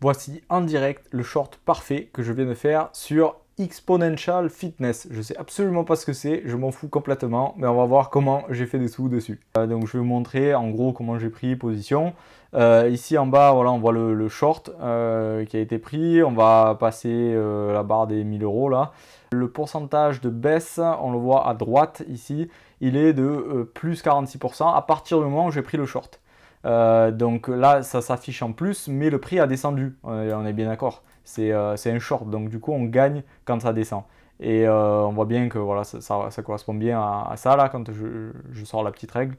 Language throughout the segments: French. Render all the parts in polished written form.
Voici en direct le short parfait que je viens de faire sur Exponential Fitness. Je sais absolument pas ce que c'est, je m'en fous complètement, mais on va voir comment j'ai fait des sous dessus. Donc je vais vous montrer en gros comment j'ai pris position. Ici en bas, voilà, on voit le short qui a été pris. On va passer la barre des 1000 € là. Le pourcentage de baisse, on le voit à droite ici, il est de plus 46% à partir du moment où j'ai pris le short. Donc là, ça s'affiche en plus, mais le prix a descendu, on est bien d'accord. C'est un short, donc du coup, on gagne quand ça descend. Et on voit bien que voilà, ça correspond bien à ça, là, quand je sors la petite règle.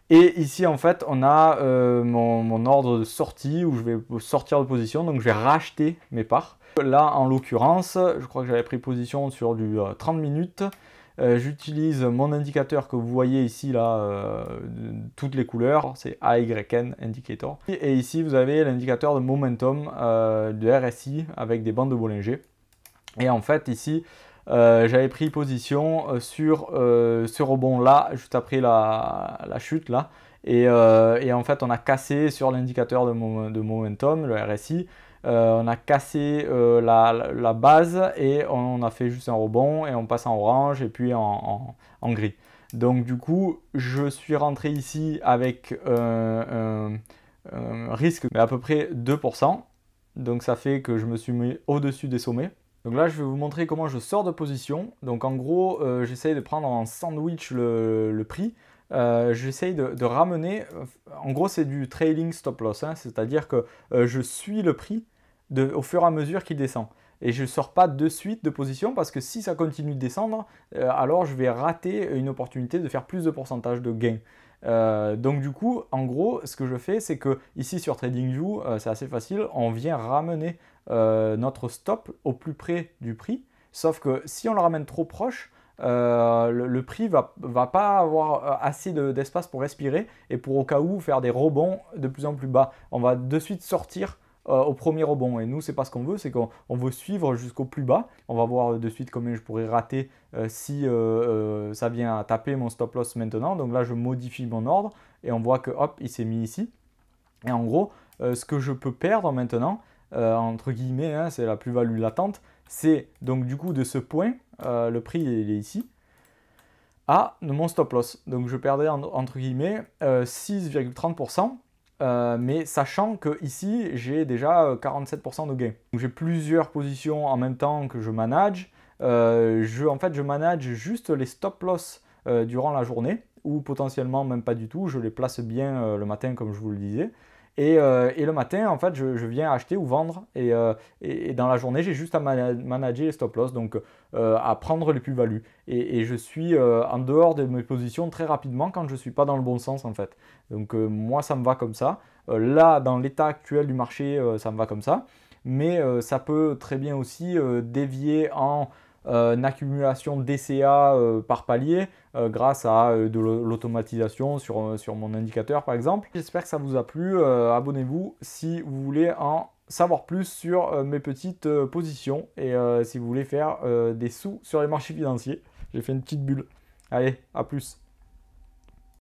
Et ici, en fait, on a mon ordre de sortie, où je vais sortir de position, donc je vais racheter mes parts. Là, en l'occurrence, je crois que j'avais pris position sur du 30 minutes. J'utilise mon indicateur que vous voyez ici, là, toutes les couleurs, c'est AYN Indicator. Et ici, vous avez l'indicateur de momentum de RSI avec des bandes de Bollinger. Et en fait, ici, j'avais pris position sur ce rebond-là, juste après la chute, là. Et en fait, on a cassé sur l'indicateur de momentum, le RSI. On a cassé la base et on a fait juste un rebond et on passe en orange et puis en gris. Donc du coup, je suis rentré ici avec un risque à peu près 2%. Donc ça fait que je me suis mis au-dessus des sommets. Donc là, je vais vous montrer comment je sors de position. Donc en gros, j'essaye de prendre en sandwich le prix. J'essaye de ramener, en gros c'est du trailing stop loss, hein, c'est-à-dire que je suis le prix au fur et à mesure qu'il descend. Et je ne sors pas de suite de position parce que si ça continue de descendre, alors je vais rater une opportunité de faire plus de pourcentage de gain. Donc du coup, en gros, ce que je fais, c'est que ici sur TradingView, c'est assez facile, on vient ramener notre stop au plus près du prix. Sauf que si on le ramène trop proche, le prix va pas avoir assez d'espace pour respirer et pour au cas où faire des rebonds de plus en plus bas. On va de suite sortir au premier rebond. Et nous, c'est pas ce qu'on veut, c'est qu'on veut suivre jusqu'au plus bas. On va voir de suite combien je pourrais rater si ça vient à taper mon stop loss maintenant. Donc là, je modifie mon ordre et on voit que hop, il s'est mis ici. Et en gros, ce que je peux perdre maintenant, entre guillemets, hein, c'est la plus-value latente, c'est donc du coup de ce point, le prix il est ici, à mon stop loss. Donc je perdrai entre guillemets 6,30%. Mais sachant que ici j'ai déjà 47% de gain. J'ai plusieurs positions en même temps que je manage. En fait, je manage juste les stop loss durant la journée, ou potentiellement même pas du tout. Je les place bien le matin, comme je vous le disais. Et le matin, en fait, je viens acheter ou vendre. Et dans la journée, j'ai juste à manager les stop loss, donc à prendre les plus-values. Et je suis en dehors de mes positions très rapidement quand je ne suis pas dans le bon sens, en fait. Donc moi, ça me va comme ça. Là, dans l'état actuel du marché, ça me va comme ça. Mais ça peut très bien aussi dévier en accumulation DCA par palier grâce à de l'automatisation sur mon indicateur par exemple. J'espère que ça vous a plu. Abonnez-vous si vous voulez en savoir plus sur mes petites positions et si vous voulez faire des sous sur les marchés financiers. J'ai fait une petite bulle. Allez, à plus.